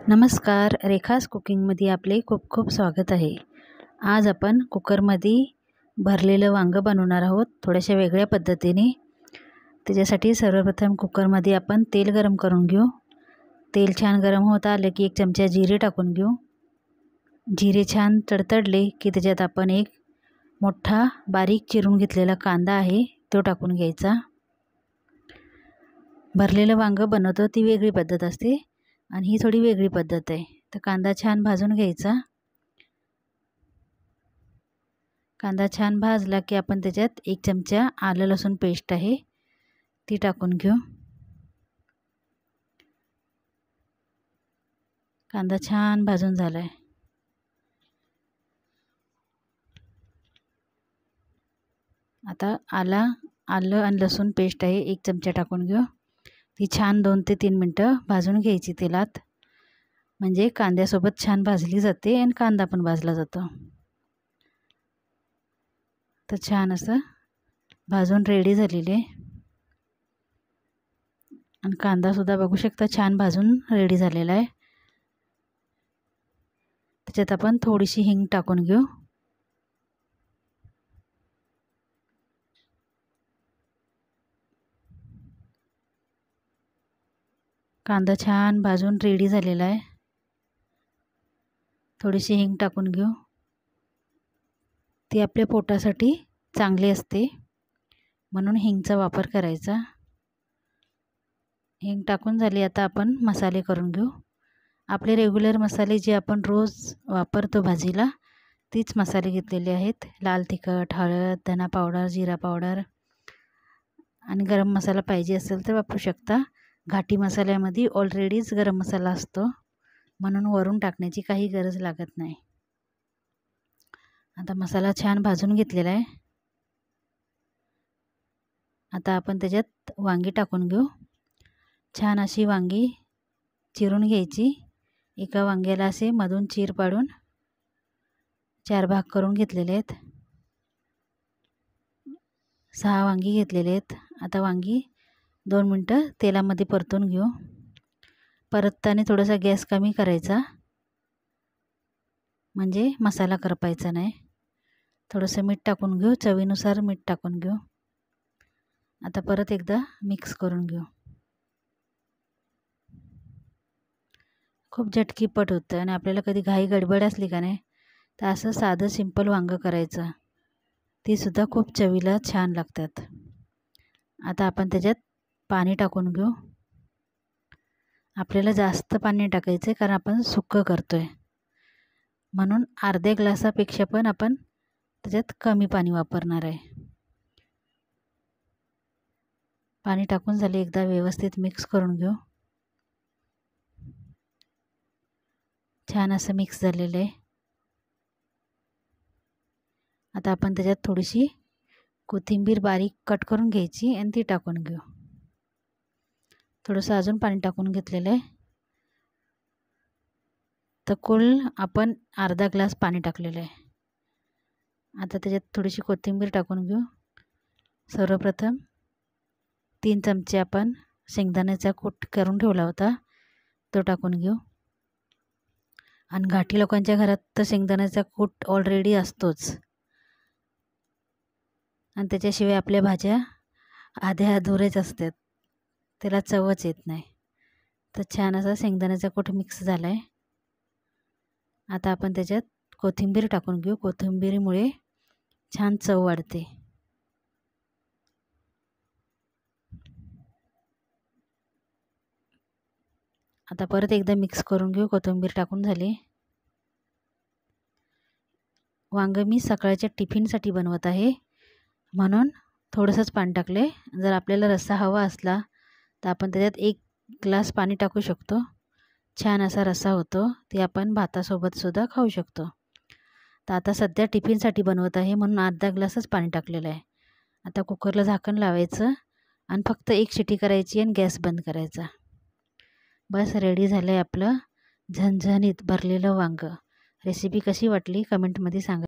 नमस्कार, रेखास कुकिंगमध्ये आपले खूप खूप स्वागत आहे. आज आपण कुकरमध्ये भरलेलं वांगं बनवणार आहोत थोड्याशा वेगळ्या पद्धतीने. त्याच्यासाठी सर्वप्रथम कुकरमध्ये आपण तेल गरम करून घेऊ. तेल छान गरम होत आले की 1 चमचा जिरे टाकून घेऊ. जिरे छान तडतडले की त्याच्यात आपण एक मोठा बारीक चिरून घेतलेला कांदा आहे तो टाकून घ्यायचा. भरलेलं वांगं बनवतो ती वेगळी पद्धत असते आणि ही थोडी वेगळी पद्धत आहे. तर कांदा छान भाजून घ्यायचा. कांदा छान भाजला की आपण त्याच्यात 1 चमचा आलं लसूण पेस्ट आहे ती टाकून घेऊ. कांदा छान भाजून झाला आहे. आता आलं आणि लसूण पेस्ट आहे 1 चमचा टाकून घेऊ. ती छान 2 ते 3 मिनटं भाजून घ्यायची तेलात, म्हणजे कांद्यासोबत छान भाजली जाते आणि कांदा पण भाजला जातो. तर छान असं भाजून रेडी झालेले आणि कांदासुद्धा बघू शकता छान भाजून रेडी झालेला आहे. त्याच्यात आपण थोडीशी हिंग टाकून घेऊ. कांदा छान भाजून रेडी झालेला आहे. थोडीशी हिंग टाकून घेऊ. ती आपल्या पोटासाठी चांगली असते म्हणून हिंगचा वापर करायचा. हिंग टाकून झाली. आता आपण मसाले करून घेऊ. आपले रेग्युलर मसाले जे आपण रोज वापरतो भाजीला तीच मसाले घेतलेले आहेत. लाल तिखट, हळद, धना पावडर, जिरा पावडर आणि गरम मसाला पाहिजे असेल तर वापरू शकता. घाटी मसाल्यामध्ये ऑलरेडीच गरम मसाला असतो म्हणून वरून टाकण्याची काही गरज लागत नाही. आता मसाला छान भाजून घेतलेला आहे. आता आपण त्याच्यात वांगी टाकून घेऊ. छान अशी वांगी चिरून घ्यायची. एका वांग्याला असे मधून चीर पाडून 4 भाग करून घेतलेले आहेत. 6 वांगी घेतलेले आहेत. आता वांगी 2 मिनटं तेलामध्ये परतून घेऊ. परतताना थोडासा गॅस कमी करायचा, म्हणजे मसाला करपायचा नाही. थोडंसं मीठ टाकून घेऊ. चवीनुसार मीठ टाकून घेऊ. आता परत एकदा मिक्स करून घेऊ. खूप झटकीपट होतं आणि आपल्याला कधी घाई गडबड असली का नाही तर असं साधं सिंपल वांगं करायचं. तीसुद्धा खूप चवीला छान लागतात. आता आपण त्याच्यात पाणी टाकून घेऊ. आपल्याला जास्त पाणी टाकायचं आहे कारण आपण सुक्कं करतो आहे, म्हणून अर्ध्या ग्लासापेक्षा पण आपण त्याच्यात कमी पाणी वापरणार आहे. पाणी टाकून झाले. एकदा व्यवस्थित मिक्स करून घेऊ. छान असं मिक्स झालेलं आहे. आता आपण त्याच्यात थोडीशी कोथिंबीर बारीक कट करून घ्यायची आणि ती टाकून घेऊ. थोडंसं अजून पाणी टाकून घेतलेलं आहे. तर कुल आपण अर्धा ग्लास पाणी टाकलेलं आहे. आता त्याच्यात थोडीशी कोथिंबीर टाकून घेऊ. सर्वप्रथम 3 चमचे आपण शेंगदाण्याचा कूट करून ठेवला होता तो टाकून घेऊ. आणि घाटी लोकांच्या घरात तर शेंगदाण्याचा कूट ऑलरेडी असतोच आणि त्याच्याशिवाय आपल्या भाज्या आध्या अधुऱ्याच असतात, त्याला चवच येत नाही. तर छान असा शेंगदाण्याचा कूट मिक्स झाला आहे. आता आपण त्याच्यात कोथिंबीर टाकून घेऊ. कोथिंबीरीमुळे छान चव वाढते. आता परत एकदा मिक्स करून घेऊ. कोथिंबीर टाकून झाली. वांगं मी सकाळच्या टिफिनसाठी बनवत आहे म्हणून थोडंसंच पाणी टाकले. जर आपल्याला रस्सा हवा असला तर आपण त्याच्यात 1 ग्लास पाणी टाकू शकतो. छान असा रस्सा होतो. ते आपण भातासोबतसुद्धा खाऊ शकतो. तर आता सध्या टिफिनसाठी बनवत आहे म्हणून अर्धा ग्लासच पाणी टाकलेलं आहे. आता कुकरला झाकण लावायचं आणि फक्त 1 शिटी करायची आणि गॅस बंद करायचा. बस रेडी झालं आहे आपलं झणझणीत भरलेलं वांगं. रेसिपी कशी वाटली कमेंटमध्ये सांगा.